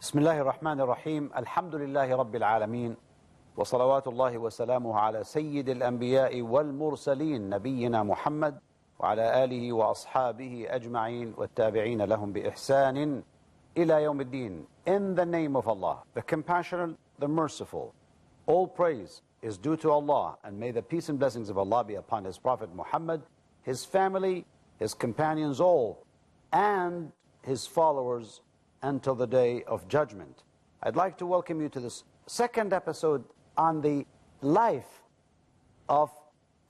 بسم الله الرحمن الرحيم الحمد لله رب العالمين وصلوات الله وسلامه على سيد الأنبياء والمرسلين نبينا محمد وعلى آله وأصحابه أجمعين والتابعين لهم بإحسان إلى يوم الدين. In the name of Allah, the compassionate, the merciful, all praise is due to Allah, and may the peace and blessings of Allah be upon His Prophet Muhammad, his family, his companions all, and his followers until the day of judgment. I'd like to welcome you to this second episode on the life of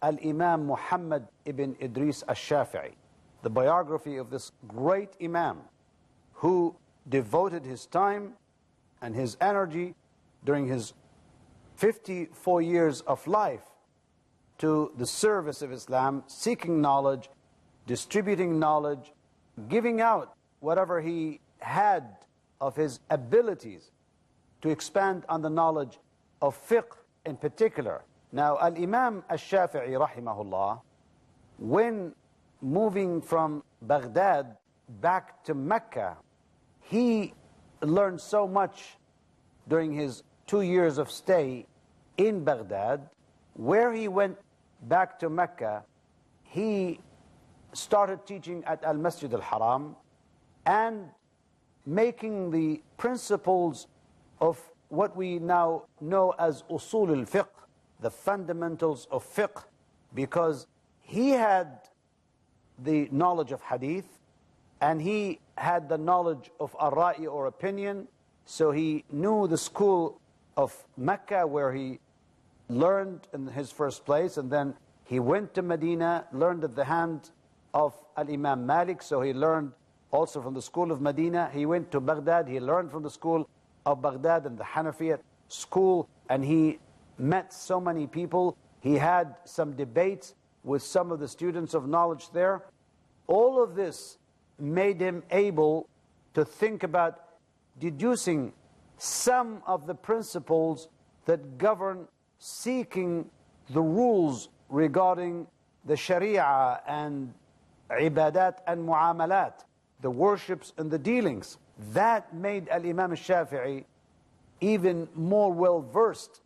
Al-Imam Muhammad ibn Idris Al Shafaiee, the biography of this great Imam who devoted his time and his energy during his 54 years of life to the service of Islam, seeking knowledge, distributing knowledge, giving out whatever he had of his abilities to expand on the knowledge of fiqh in particular. Now, Al-Imam Al Shafaiee rahimahullah, when moving from Baghdad back to Mecca, he learned so much during his 2 years of stay in Baghdad. Where he went back to Mecca, he started teaching at Al-Masjid Al-Haram and making the principles of what we now know as usul al-fiqh, the fundamentals of fiqh, because he had the knowledge of hadith and he had the knowledge of ar-ra'i or opinion, so he knew the school of Mecca where he learned in his first place, and then he went to Medina, learned at the hand of Al-Imam Malik, so he learned also from the school of Medina. He went to Baghdad, he learned from the school of Baghdad and the Hanafiyyat school, and he met so many people. He had some debates with some of the students of knowledge there. All of this made him able to think about deducing some of the principles that govern seeking the rules regarding the Sharia and ibadat and muamalat, the worships and the dealings. That made Al-Imam Al Shafaiee even more well-versed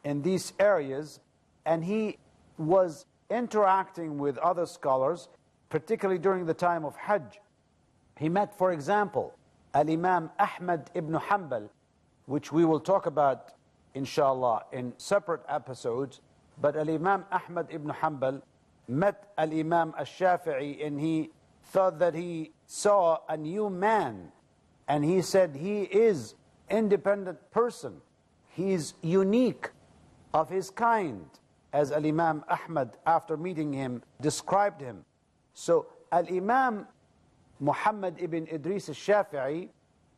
in these areas, and he was interacting with other scholars, particularly during the time of Hajj. He met, for example, Al-Imam Ahmed ibn Hanbal, which we will talk about, inshallah, in separate episodes. But Al-Imam Ahmed ibn Hanbal met Al-Imam Al Shafaiee, and he thought that he saw a new man, and he said he is independent person, he is unique of his kind, as Al-Imam Ahmad, after meeting him, described him. So Al-Imam Muhammad ibn Idris Al Shafaiee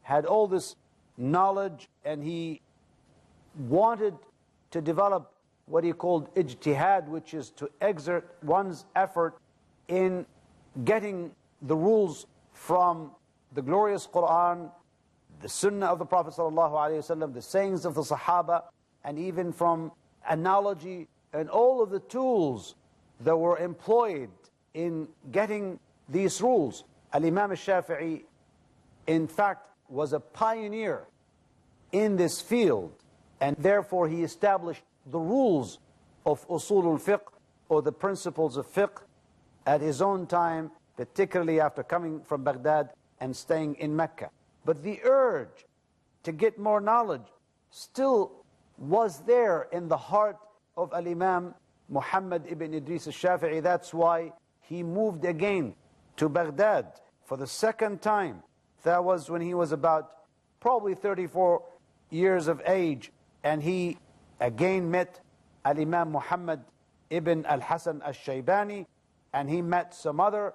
had all this knowledge, and he wanted to develop what he called ijtihad, which is to exert one's effort in getting the rules from the glorious Quran, the Sunnah of the Prophet ﷺ, the sayings of the Sahaba, and even from analogy and all of the tools that were employed in getting these rules. Al-Imam Al Shafaiee, in fact, was a pioneer in this field, and therefore he established the rules of usul al-fiqh, or the principles of fiqh, at his own time, particularly after coming from Baghdad and staying in Mecca. But the urge to get more knowledge still was there in the heart of Al-Imam Muhammad ibn Idris Al Shafaiee. That's why he moved again to Baghdad for the second time. That was when he was about probably 34 years of age, and he again met Al-Imam Muhammad ibn Al-Hasan Al-Shaybani, and he met some other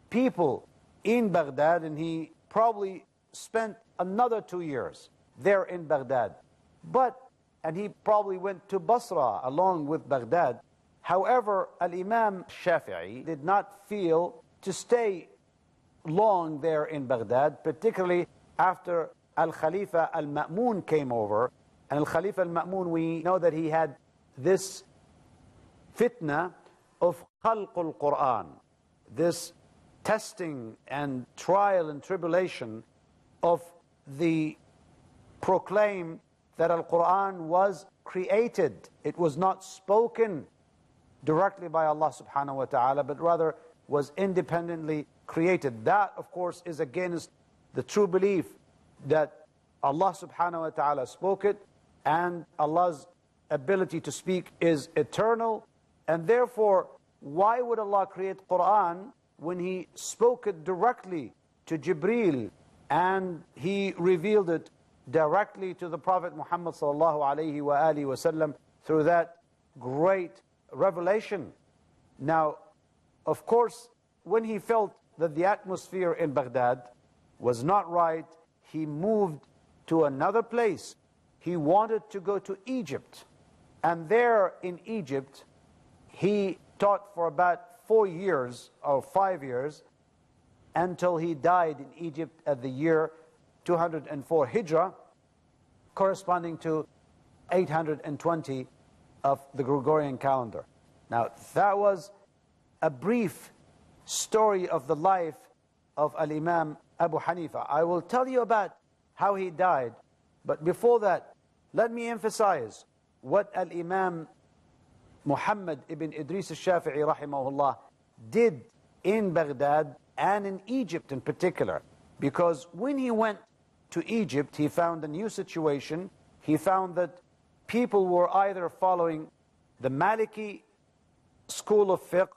people in Baghdad, and he probably spent another 2 years there in Baghdad. And he probably went to Basra along with Baghdad. However, Al-Imam Shafaiee did not feel to stay long there in Baghdad, particularly after Al-Khalifa Al-Ma'mun came over. And Al-Khalifa Al-Ma'mun, we know that he had this fitna of khalqul Quran, this testing and trial and tribulation of the proclaim that Al-Quran was created. It was not spoken directly by Allah subhanahu wa ta'ala, but rather was independently created. That, of course, is against the true belief that Allah subhanahu wa ta'ala spoke it, and Allah's ability to speak is eternal. And therefore, why would Allah create Quran when He spoke it directly to Jibreel and He revealed it directly to the Prophet Muhammad sallallahu alayhi wa alihi wasallam through that great revelation? Now, of course, when he felt that the atmosphere in Baghdad was not right, he moved to another place. He wanted to go to Egypt. And there in Egypt, he taught for about 4 years or 5 years until he died in Egypt at the year 204 Hijrah, corresponding to 820 of the Gregorian calendar. Now, that was a brief story of the life of Al-Imam Abu Hanifa. I will tell you about how he died, but before that, let me emphasize what Al-Imam Muhammad ibn Idris Al Shafaiee rahimahullah did in Baghdad and in Egypt in particular. Because when he went to Egypt, he found a new situation. He found that people were either following the Maliki school of fiqh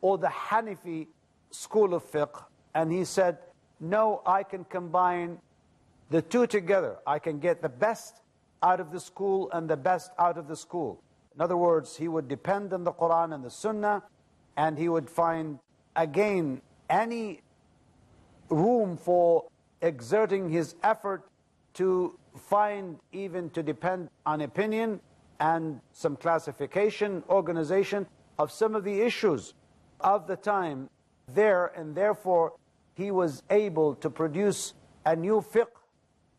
or the Hanafi school of fiqh. And he said, no, I can combine the two together. I can get the best out of the school and the best out of the school. In other words, he would depend on the Quran and the Sunnah, and he would find, again, any room for exerting his effort to find, even to depend on opinion and some classification, organization of some of the issues of the time there, and therefore he was able to produce a new fiqh,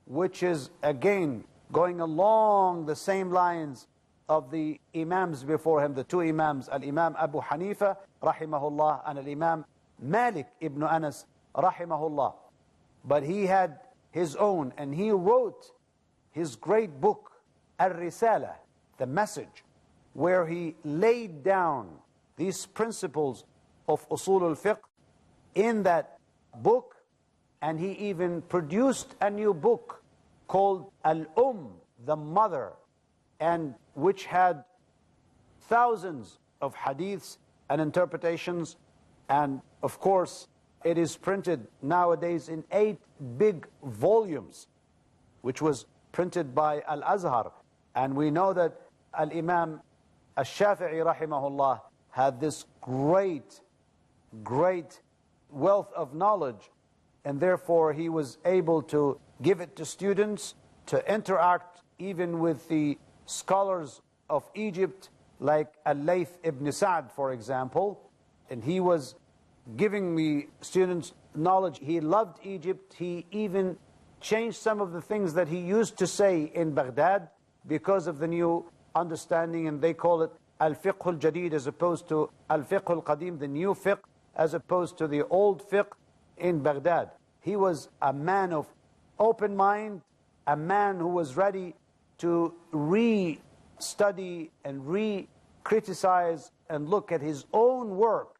which is again going along the same lines of the Imams before him, the two Imams, Al-Imam Abu Hanifa rahimahullah and Al-Imam Malik ibn Anas rahimahullah. But he had his own, and he wrote his great book, Al-Risala, the Message, where he laid down these principles of Usul al-Fiqh in that book, and he even produced a new book called the Mother, and which had thousands of hadiths and interpretations. And of course, it is printed nowadays in 8 big volumes, which was printed by Al-Azhar. And we know that Al-Imam Al Shafaiee rahimahullah had this great wealth of knowledge, and therefore he was able to give it to students, to interact even with the scholars of Egypt, like Al-Layth ibn Sa'd, for example. And he was giving the students knowledge. He loved Egypt. He even changed some of the things that he used to say in Baghdad because of the new understanding, and they call it Al-Fiqh al-Jadid as opposed to Al-Fiqh al-Qadim, the new fiqh, as opposed to the old fiqh in Baghdad. He was a man of open mind, a man who was ready to re-study and re-criticize and look at his own work.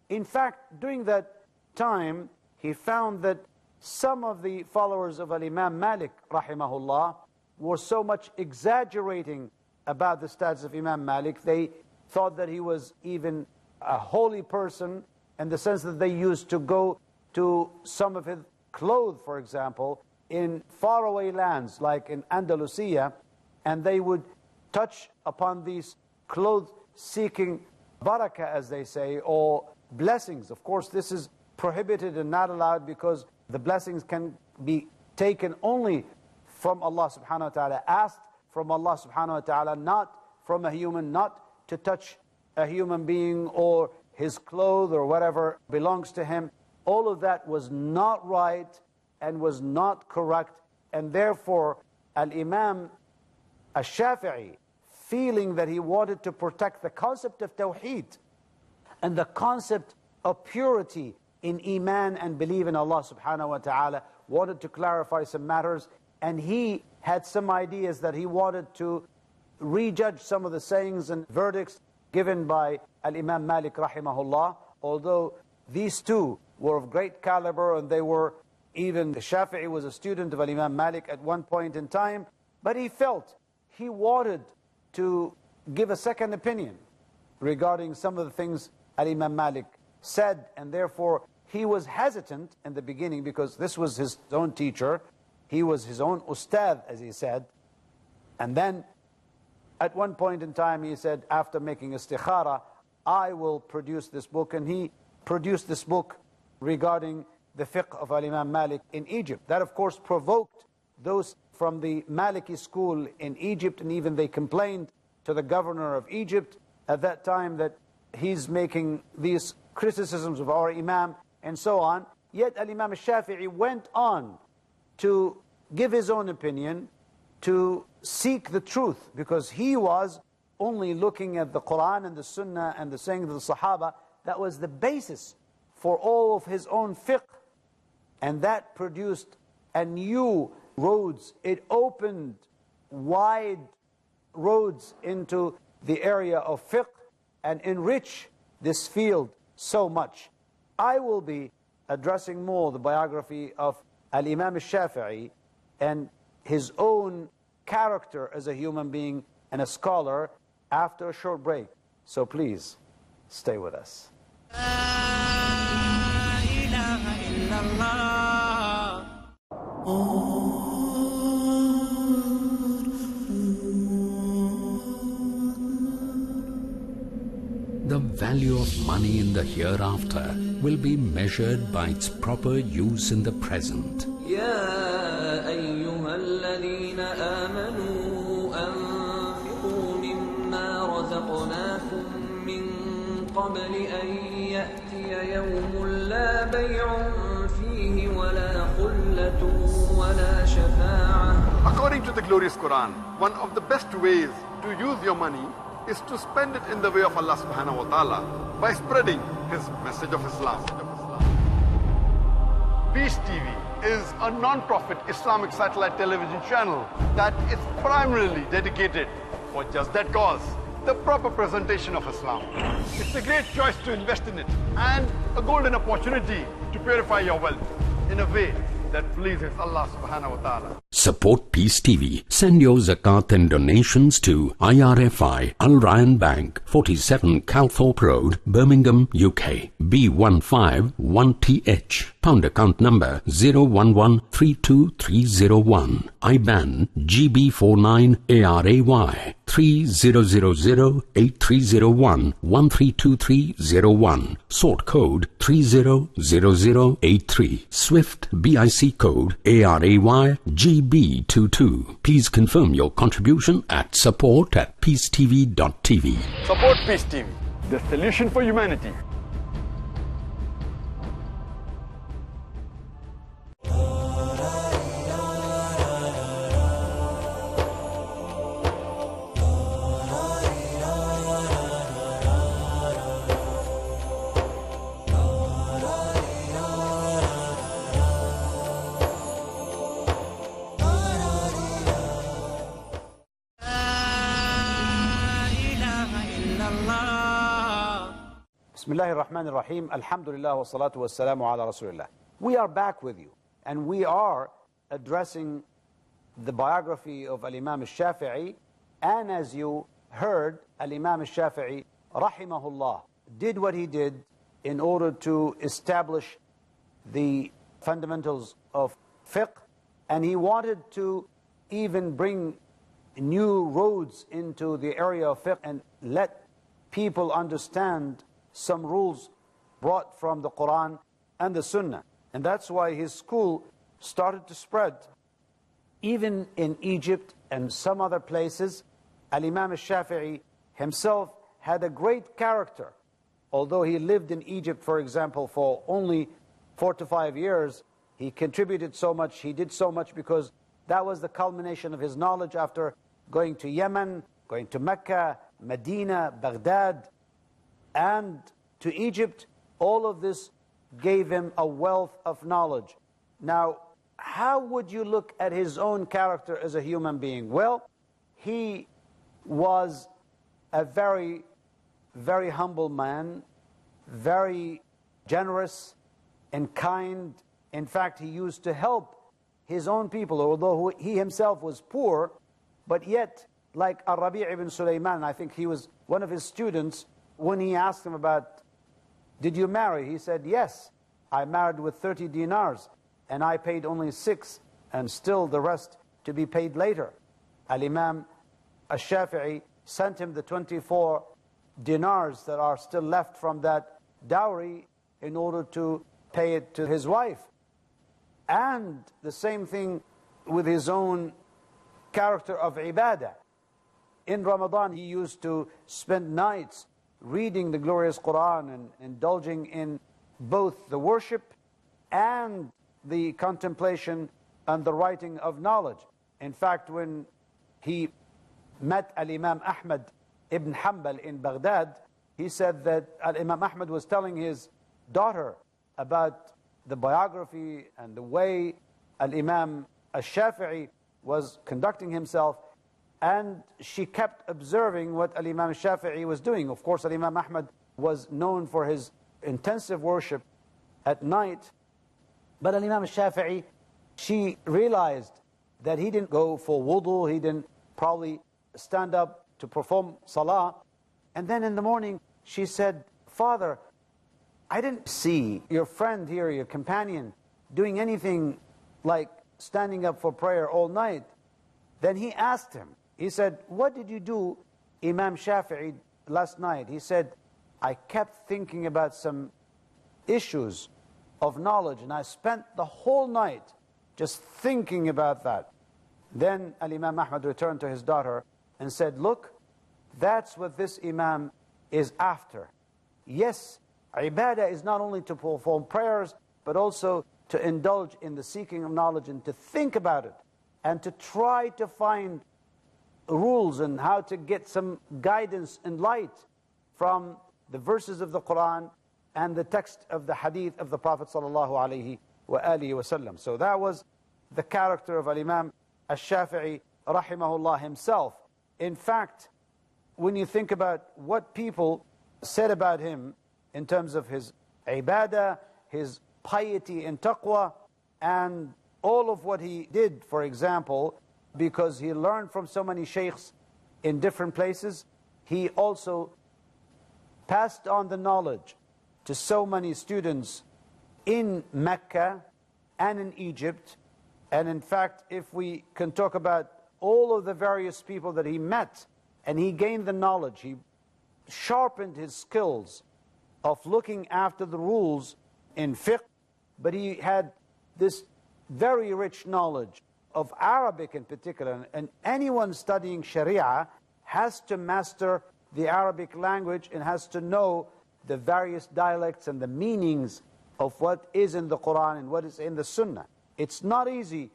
In fact, during that time, he found that some of the followers of Al-Imam Malik, rahimahullah, were so much exaggerating about the status of Imam Malik. They thought that he was even a holy person, in the sense that they used to go to some of his clothes, for example, in faraway lands like in Andalusia, and they would touch upon these clothes seeking barakah, as they say, or blessings. Of course, this is prohibited and not allowed, because the blessings can be taken only from Allah subhanahu wa ta'ala, asked from Allah subhanahu wa ta'ala, not from a human, not to touch a human being or his clothes or whatever belongs to him. All of that was not right and was not correct, and therefore Al-Imam Al Shafaiee, feeling that he wanted to protect the concept of Tawheed and the concept of purity in Iman and believe in Allah subhanahu wa ta'ala, wanted to clarify some matters. and he had some ideas that he wanted to rejudge some of the sayings and verdicts given by Al-Imam Malik rahimahullah, although these two were of great caliber, and they were, even the Shafi'i was a student of Al-Imam Malik at one point in time, but he felt he wanted to give a second opinion regarding some of the things Al-Imam Malik said, and therefore he was hesitant in the beginning because this was his own teacher, he was his own ustad, as he said. And then at one point in time he said, after making istikhara, I will produce this book. And he produced this book regarding the fiqh of Al-Imam Malik in Egypt. That of course provoked those from the Maliki school in Egypt, and even they complained to the governor of Egypt at that time that he's making these criticisms of our Imam and so on. Yet Al-Imam Al Shafaiee went on to give his own opinion, to seek the truth, because he was only looking at the Quran and the Sunnah and the saying of the Sahaba. That was the basis for all of his own fiqh, and that produced a new roads. It opened wide roads into the area of fiqh and enrich this field so much. I will be addressing more the biography of Al-Imam Al Shafaiee and his own character as a human being and a scholar after a short break. So please, stay with us. The value of money in the hereafter will be measured by its proper use in the present. يا أيها الذين آمنوا أنفقوا مما رزقناكم من قبل أن يأتي يوم لا بيع فيه ولا خلة ولا شفاعة. According to the glorious Quran, one of the best ways to use your money is to spend it in the way of Allah subhanahu wa ta'ala by spreading His message of Islam. Peace TV is a non-profit Islamic satellite television channel that is primarily dedicated for just that cause, the proper presentation of Islam. It's a great choice to invest in it and a golden opportunity to purify your wealth in a way that pleases Allah subhanahu wa ta'ala. Support Peace TV. Send your zakat and donations to IRFI Al Ryan Bank, 47 Calthorpe Road, Birmingham, UK, B151TH. Pound account number 011-32301. IBAN GB49ARAY 30008301 132301. Sort code 300083. Swift BIC code ARAY GB22. Please confirm your contribution at support@peacetv.tv. Support Peace TV, the solution for humanity. Bismillahir Rahmanir Rahim. Alhamdulillah wa salatu wa salamu ala Rasulillah. We are back with you, and we are addressing the biography of Al-Imam Al Shafaiee. And as you heard, Al-Imam Al Shafaiee rahimahullah did what he did in order to establish the fundamentals of fiqh, and he wanted to even bring new roads into the area of fiqh and let people understand some rules brought from the Quran and the Sunnah. And that's why his school started to spread. Even in Egypt and some other places, Al-Imam Al Shafaiee himself had a great character. Although he lived in Egypt, for example, for only 4 to 5 years, he contributed so much, he did so much, because that was the culmination of his knowledge after going to Yemen, going to Mecca, Medina, Baghdad, and to Egypt. All of this gave him a wealth of knowledge. Now, how would you look at his own character as a human being? Well, he was a very, very humble man, very generous and kind. In fact, he used to help his own people, although he himself was poor, but yet, like Al-Rabi' ibn Sulaiman, I think he was one of his students, when he asked him about, did you marry? He said, yes, I married with 30 dinars, and I paid only 6, and still the rest to be paid later. Al-Imam Al Shafaiee sent him the 24 dinars that are still left from that dowry in order to pay it to his wife. And the same thing with his own character of ibadah. In Ramadan, he used to spend nights reading the glorious Quran and indulging in both the worship and the contemplation and the writing of knowledge. In fact, when he met Al-Imam Ahmed ibn Hanbal in Baghdad, he said that Al-Imam Ahmed was telling his daughter about the biography and the way Al-Imam Al Shafaiee was conducting himself, and she kept observing what Al-Imam Al Shafaiee was doing. Of course, Al-Imam Ahmed was known for his intensive worship at night, but Al-Imam Al Shafaiee, she realized that he didn't go for wudu, he didn't probably stand up to perform salah, and then in the morning she said, Father, I didn't see your friend here, your companion, doing anything like standing up for prayer all night. Then he asked him, he said, what did you do, Imam Shafaiee, last night? He said, I kept thinking about some issues of knowledge, and I spent the whole night just thinking about that. Then Al-Imam Ahmad returned to his daughter and said, look, that's what this Imam is after. Yes, ibadah is not only to perform prayers, but also to indulge in the seeking of knowledge and to think about it and to try to find rules and how to get some guidance and light from the verses of the Quran and the text of the hadith of the Prophet ﷺ. So that was the character of Al-Imam Al Shafaiee rahimahullah himself. In fact, when you think about what people said about him in terms of his ibadah, his piety and taqwa, and all of what he did, for example, because he learned from so many sheikhs in different places, he also passed on the knowledge to so many students in Mecca and in Egypt. And in fact, if we can talk about all of the various people that he met, and he gained the knowledge, he sharpened his skills of looking after the rules in fiqh, but he had this very rich knowledge of Arabic in particular, and anyone studying Sharia has to master the Arabic language and has to know the various dialects and the meanings of what is in the Quran and what is in the Sunnah. It's not easy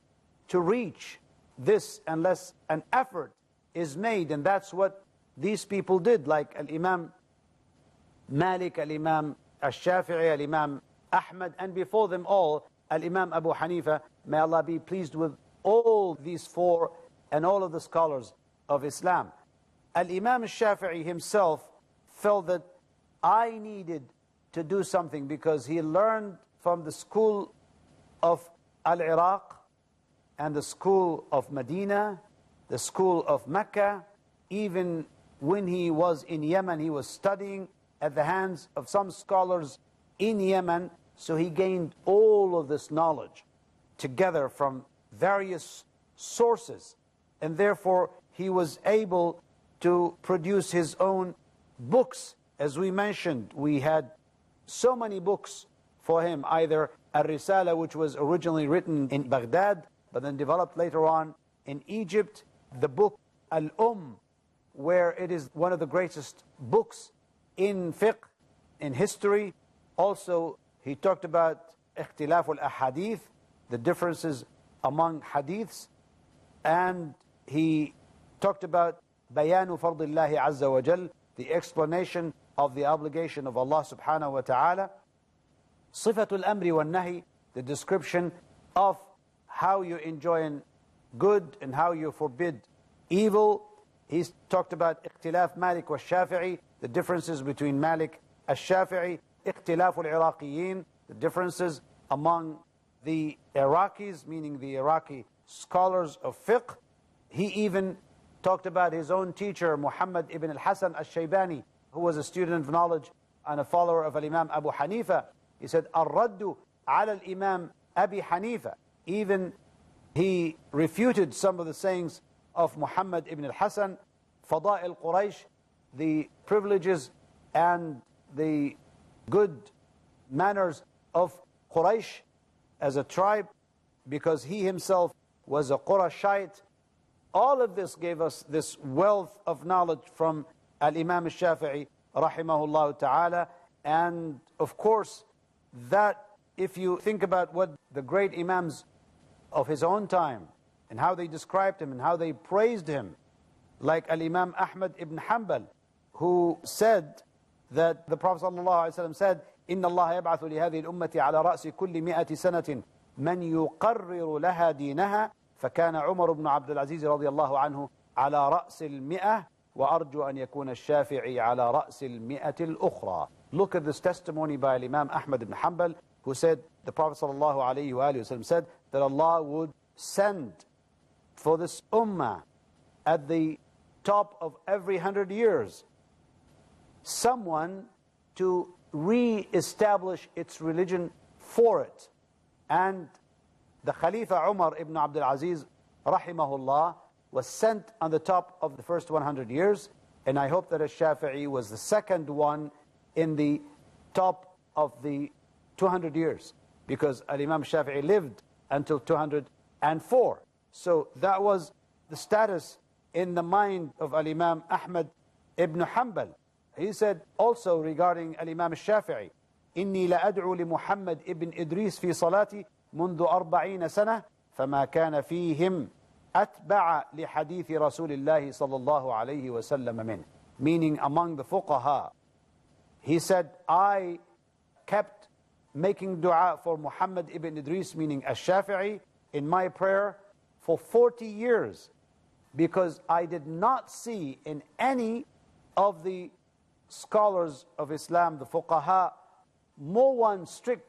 to reach this unless an effort is made, and that's what these people did, like Al-Imam Malik, Al-Imam Al Shafaiee, Al-Imam Ahmad, and before them all, Al-Imam Abu Hanifa. May Allah be pleased with all these four and all of the scholars of Islam. Al-Imam Al Shafaiee himself felt that I needed to do something because he learned from the school of Al-Iraq and the school of Medina, the school of Mecca. Even when he was in Yemen, he was studying at the hands of some scholars in Yemen. So he gained all of this knowledge together from various sources. And therefore, he was able to produce his own books. As we mentioned, we had so many books for him, either Al-Risala, which was originally written in Baghdad, but then developed later on in Egypt, the book where it is one of the greatest books in fiqh, in history. Also, he talked about ikhtilaf al-ahadith, the differences among hadiths, and he talked about bayanu fardillahi azza wa jal, the explanation of the obligation of Allah subhanahu wa ta'ala, sifatul amri wal nahi, the description of how you enjoin good and how you forbid evil. He's talked about اختلاف مالك والشافعي, the differences between Malik al-Shafi'i, اختلاف العراقيين, the differences among the Iraqis, meaning the Iraqi scholars of fiqh. He even talked about his own teacher, Muhammad ibn al-Hasan al-Shaybani, who was a student of knowledge and a follower of Imam Abu Hanifa. He said, الرد على الإمام أبي حنيفة. Even he refuted some of the sayings of Muhammad ibn al-Hasan, Fada'il Quraysh, the privileges and the good manners of Quraysh as a tribe, because he himself was a Qurashite. All of this gave us this wealth of knowledge from Al-Imam Al Shafaiee, rahimahullah ta'ala. And of course, that if you think about what the great Imams of his own time and how they described him and how they praised him, like Al-Imam Ahmed ibn Hanbal, who said that the Prophet ﷺ said, إِنَّ اللَّهَ يَبْعَثُ لِهَذِهِ الْأُمَّةِ عَلَى رَأْسِ كُلِّ مِئَةِ سَنَةٍ مَنْ يُقَرِّرُ لَهَا دِينَهَا فكان عمر بن عبد العزيز رضي الله عنه على رأس المئة وأرجو أن يكون الشافعي على رأس المئة الأخرى. Look at this testimony by Imam Ahmed ibn Hanbal, who said, the Prophet ﷺ said that Allah would send for this ummah at the top of every 100 years someone to re-establish its religion for it. And the Khalifa Umar ibn Abdul Aziz, rahimahullah, was sent on the top of the first 100 years, and I hope that Al-Shafi'i was the second one in the top of the 200 years, because Al-Imam Shafi'i lived until 204. So that was the status in the mind of Al-Imam Ahmed ibn Hanbal. He said also regarding Al-Imam Shafi'i, إني لأدعو لمحمد ابن إدريس في صلاتي منذ 40 سنة فما كان فيهم أتبع لحديث رسول الله صلى الله عليه وسلم منه. Meaning among the fuqaha, he said, I kept making dua for Muhammad ibn Idris, meaning Al-Shafi'i, in my prayer for 40 years, because I did not see in any of the scholars of Islam, the fuqaha, more one strict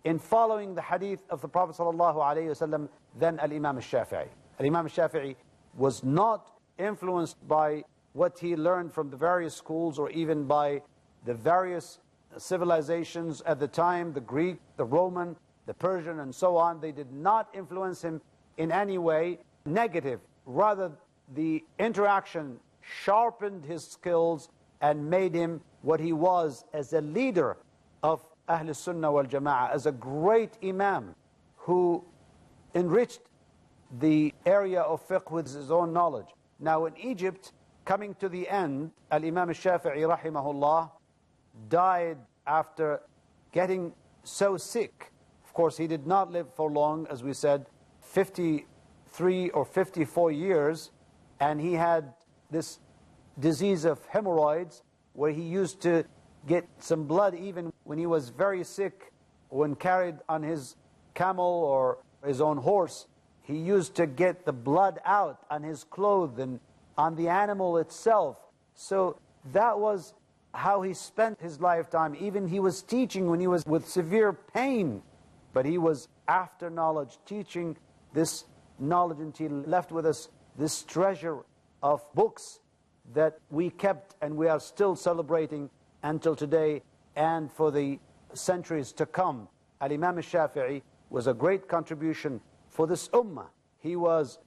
in following the hadith of the Prophet ﷺ than Al-Imam Al Shafaiee. Al-Imam Al Shafaiee was not influenced by what he learned from the various schools or even by the various civilizations at the time, the Greek, the Roman, the Persian, and so on. They did not influence him in any way negative. Rather, the interaction sharpened his skills and made him what he was as a leader of Ahl Sunnah wal Jama'ah, as a great Imam who enriched the area of fiqh with his own knowledge. Now in Egypt, coming to the end, Al-Imam Al Shafi'i rahimahullah died after getting so sick. Of course, he did not live for long, as we said, 53 or 54 years, and he had this disease of hemorrhoids where he used to get some blood even when he was very sick. When carried on his camel or his own horse, he used to get the blood out on his clothes and on the animal itself. So that was how he spent his lifetime. Even he was teaching when he was with severe pain, but he was after knowledge, teaching this knowledge, until he left with us this treasure of books that we kept and we are still celebrating until today and for the centuries to come. Al-Imam Al Shafi'i was a great contribution for this ummah. He was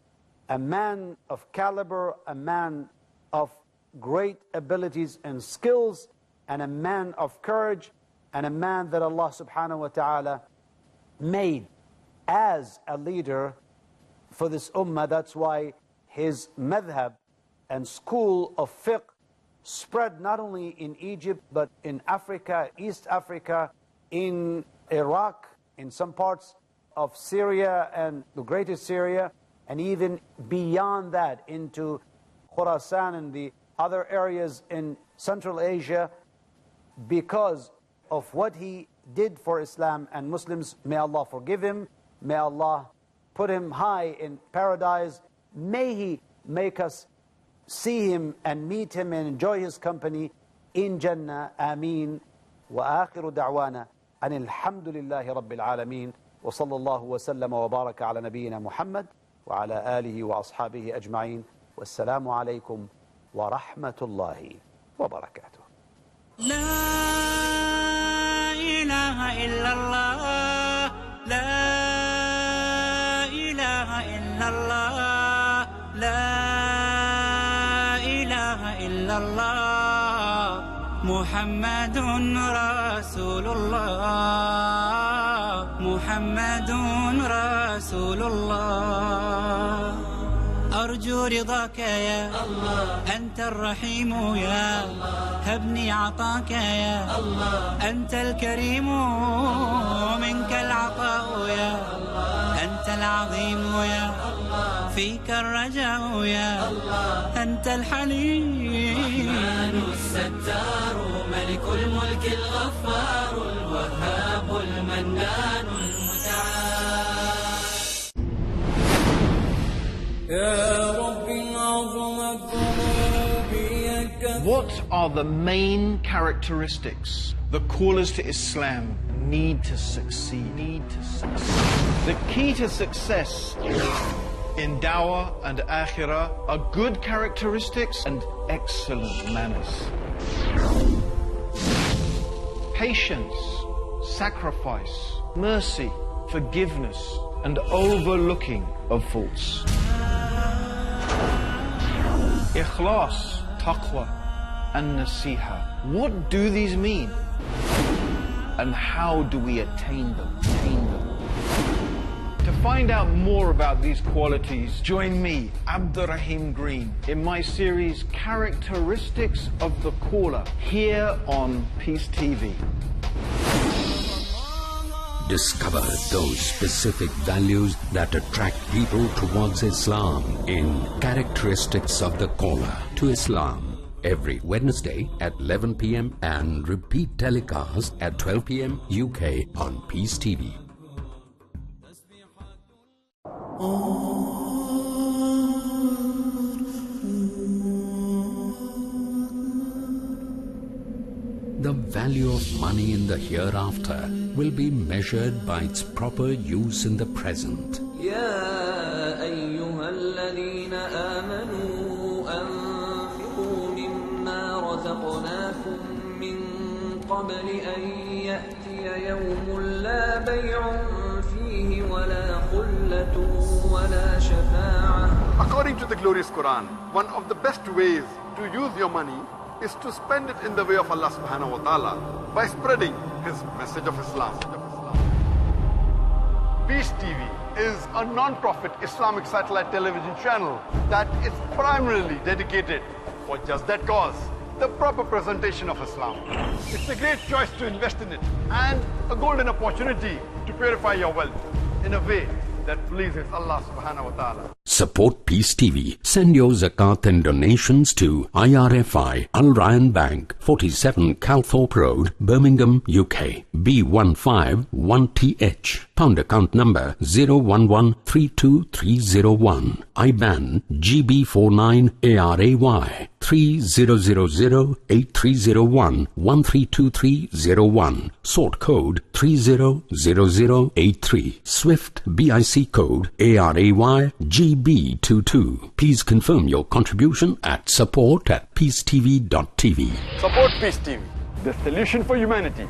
a man of caliber, a man of great abilities and skills, and a man of courage, and a man that Allah subhanahu wa ta'ala made as a leader for this ummah. That's why his madhab and school of fiqh spread not only in Egypt, but in Africa, East Africa, in Iraq, in some parts of Syria and the greater Syria, and even beyond that into Khurasan and the other areas in Central Asia, because of what he did for Islam and Muslims. May Allah forgive him, may Allah put him high in paradise. May He make us see Him and meet Him and enjoy His company in Jannah. Ameen. وآخر دعوانا أن الحمد لله رب العالمين وصلى الله وسلم وبارك على نبينا محمد وعلى آله وأصحابه أجمعين والسلام عليكم ورحمة الله وبركاته. لا إله إلا الله، لا إله إلا الله، لا إله إلا الله، محمد رسول الله، محمد رسول الله. أرجو رضاك يا الله، أنت الرحيم يا الله، هبني عطاك يا الله، أنت الكريم منك العطاء يا الله، أنت العظيم يا الله، فيك الرجاء يا الله، أنت الحليم، الرحمن الستار، ملك الملك الغفار، الوهاب المنان المتعال. What are the main characteristics the callers to Islam need to succeed? The key to success in dawah and akhirah are good characteristics and excellent manners. Patience, sacrifice, mercy, forgiveness, and overlooking of faults. Ikhlas, taqwa, and nasiha. What do these mean? And how do we attain them? To find out more about these qualities, join me, Abdurrahim Green, in my series Characteristics of the Caller, here on Peace TV. Discover those specific values that attract people towards Islam in Characteristics of the Caller to Islam. Every Wednesday at 11 p.m. and repeat telecast at 12 p.m. UK on Peace TV. The value of money in the hereafter will be measured by its proper use in the present. يا أيها الذين آمنوا أنفقوا مما رزقناكم من قبل أن يأتي يوم لا بيع فيه ولا خلة ولا شفاعة. According to the glorious Quran, one of the best ways to use your money is to spend it in the way of Allah subhanahu wa ta'ala by spreading His message of Islam. Peace TV is a non-profit Islamic satellite television channel that is primarily dedicated for just that cause, the proper presentation of Islam. It's a great choice to invest in it and a golden opportunity to purify your wealth in a way that pleases Allah subhanahu wa ta'ala. Support Peace TV. Send your zakat and donations to IRFI Al Ryan Bank, 47 Calthorpe Road, Birmingham, UK. B151TH. Pound account number 011-32301. IBAN GB49ARAY 30008301 132301. Sort code 300083. Swift BIC code ARAY GB22. Please confirm your contribution at support@peacetv.tv. Support Peace TV, the solution for humanity.